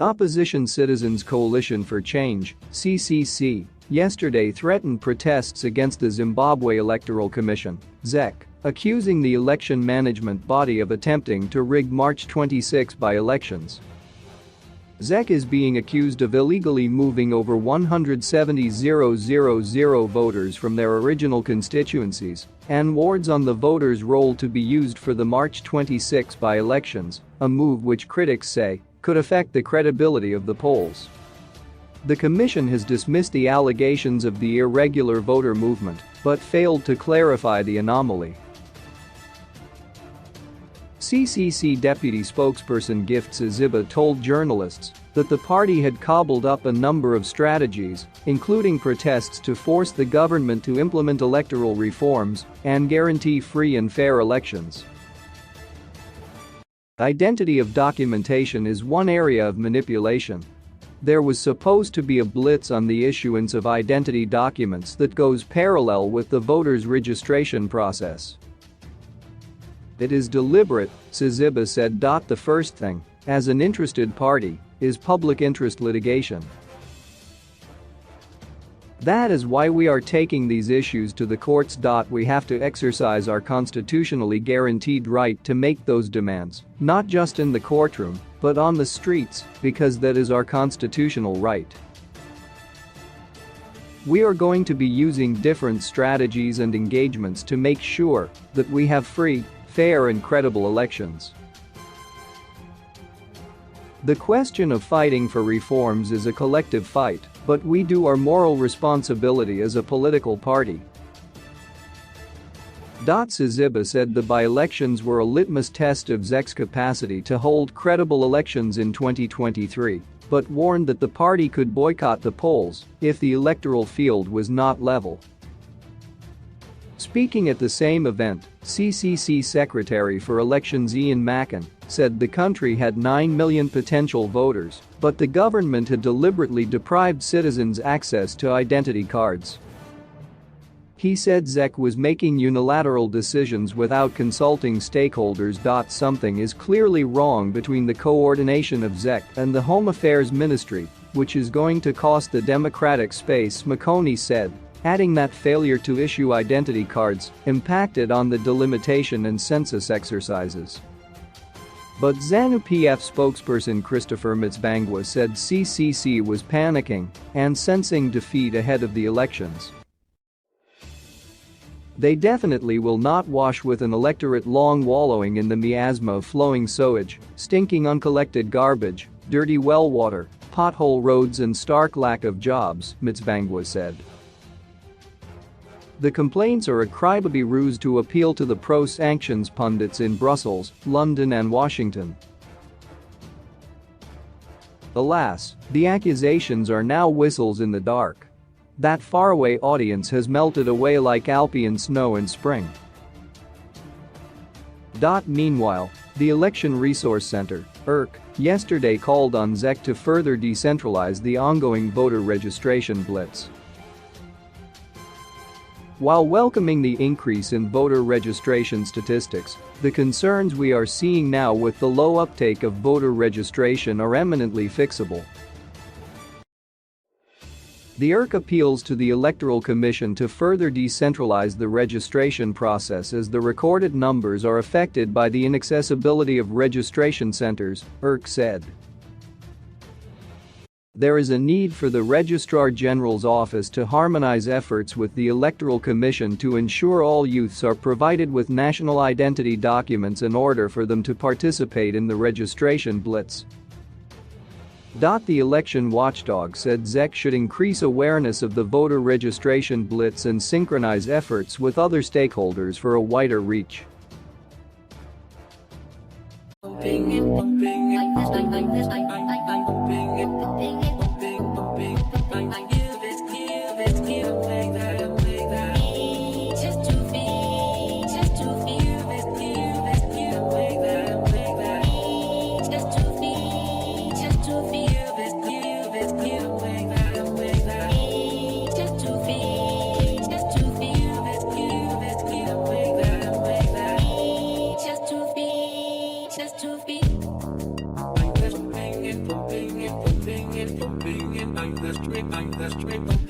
Opposition Citizens Coalition for Change, CCC, yesterday threatened protests against the Zimbabwe Electoral Commission, ZEC, accusing the election management body of attempting to rig March 26 by-elections. ZEC is being accused of illegally moving over 170,000 voters from their original constituencies and wards on the voters' roll to be used for the March 26 by-elections, a move which critics say could affect the credibility of the polls. The commission has dismissed the allegations of the irregular voter movement but failed to clarify the anomaly. CCC deputy spokesperson Gift Zimbabwe told journalists that the party had cobbled up a number of strategies, including protests to force the government to implement electoral reforms and guarantee free and fair elections. Identity of documentation is one area of manipulation. There was supposed to be a blitz on the issuance of identity documents that goes parallel with the voters' registration process. It is deliberate, Zimbabwe said. The first thing, as an interested party, is public interest litigation. That is why we are taking these issues to the courts. We have to exercise our constitutionally guaranteed right to make those demands, not just in the courtroom, but on the streets, because that is our constitutional right. We are going to be using different strategies and engagements to make sure that we have free, fair and credible elections. The question of fighting for reforms is a collective fight, but we do our moral responsibility as a political party. Zimbabwe said the by-elections were a litmus test of ZEC's capacity to hold credible elections in 2023, but warned that the party could boycott the polls if the electoral field was not level. Speaking at the same event, CCC Secretary for Elections Ian Mackin said the country had 9 million potential voters, but the government had deliberately deprived citizens access to identity cards. He said ZEC was making unilateral decisions without consulting stakeholders. Something is clearly wrong between the coordination of ZEC and the Home Affairs Ministry, which is going to cost the democratic space, McConey said, adding that failure to issue identity cards impacted on the delimitation and census exercises. But ZANU-PF spokesperson Christopher Mtsvangwa said CCC was panicking and sensing defeat ahead of the elections. They definitely will not wash with an electorate long wallowing in the miasma of flowing sewage, stinking uncollected garbage, dirty well water, pothole roads and stark lack of jobs, Mtsvangwa said. The complaints are a crybaby ruse to appeal to the pro-sanctions pundits in Brussels, London and Washington. Alas, the accusations are now whistles in the dark. That faraway audience has melted away like Alpine snow in spring. Meanwhile, the Election Resource Center, ERC, yesterday called on ZEC to further decentralize the ongoing voter registration blitz. While welcoming the increase in voter registration statistics, the concerns we are seeing now with the low uptake of voter registration are eminently fixable. The ERC appeals to the Electoral Commission to further decentralize the registration process as the recorded numbers are affected by the inaccessibility of registration centers, ERC said. There is a need for the Registrar General's office to harmonize efforts with the Electoral Commission to ensure all youths are provided with national identity documents in order for them to participate in the registration blitz. The election watchdog said ZEC should increase awareness of the voter registration blitz and synchronize efforts with other stakeholders for a wider reach. Just to be being in the street.